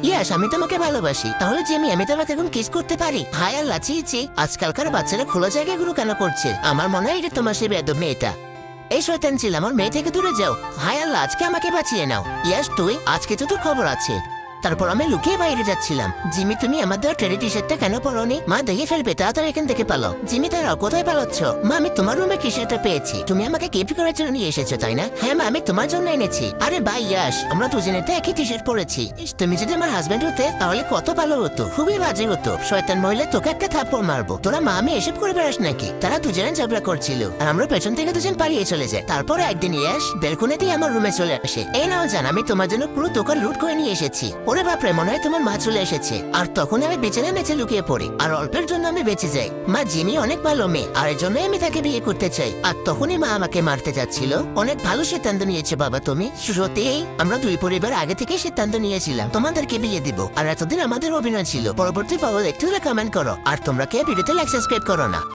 ইয়াস, আমি তোমাকে ভালোবাসি। তাহলে জিমি, আমি তোমাকে এখন কিস করতে পারি? হায় আল্লাহ, ছি। আজকালকার বাচ্চারা খোলা জায়গাগুলো কেন করছে? আমার মনে হয় এটা তোমার সেই বেয়াদব মেয়েটা। এই শয়তান ছিল, আমার মেয়ে থেকে দূরে যাও। হায় আল্লাহ, আজকে আমাকে বাঁচিয়ে নাও। ইয়াস তুই, আজকে তো তোর খবর আছে। তারপর আমি লুকিয়ে বাইরে যাচ্ছিলাম। জিমি, তুমি আমাদের ট্রেডি টি শার্টটা কেন পরোনি? মা দেখে ফেলবে, তাড়াতাড়ি এখান থেকে পালো। জিমি, তারা কোথায় পালাচ্ছ? মা, আমি তোমার রুমে টি শার্টটা পেয়েছি। তুমি আমাকে গিফট করার জন্য নিয়ে এসেছো, তাই না? হ্যাঁ মা, আমি তোমার জন্য এনেছি। আরে ভাই ইয়াস, আমরা দুজনে তো একই টি শার্ট পরেছি। তুমি যদি আমার হাজবেন্ড হতে তাহলে কত ভালো হতো। খুবই বাজে হতো। শয়তান মহিলা, তোকে একটা থাপ্পড় মারবো। তোরা মা আমি এসব করে বেড়াস নাকি? তারা দুজনে ঝগড়া করছিল আর আমরা পেছন থেকে দুজন পালিয়ে চলে যায়। তারপর একদিন ইয়াস বেলকুনি দিয়ে আমার রুমে চলে আসে। এই নাও জান, আমি তোমার জন্য পুরো দোকান লুট করে নিয়ে এসেছি। ওরে বাপরে, মনে হয় তোমার মা চলে এসেছে। আর তখন আমি বিছানায় নিচে লুকিয়ে পড়ি আর অল্পের জন্য আমি বেঁচে যাই। মা, জিমি অনেক ভালো মেয়ে, আর এর জন্যই আমি তাকে বিয়ে করতে চাই। আর তখনই মা আমাকে মারতে যাচ্ছিল। অনেক ভালো সিদ্ধান্ত নিয়েছে বাবা তুমি। সত্যি আমরা দুই পরিবার আগে থেকে সিদ্ধান্ত নিয়েছিলাম তোমাদেরকে বিয়ে দিব। আর এতদিন আমাদের অভিনয় ছিল। পরবর্তী পাবো দেখতে হলে কমেন্ট করো। আর তোমরা কে ভিডিওতে লাইক সাবস্ক্রাইব করো না।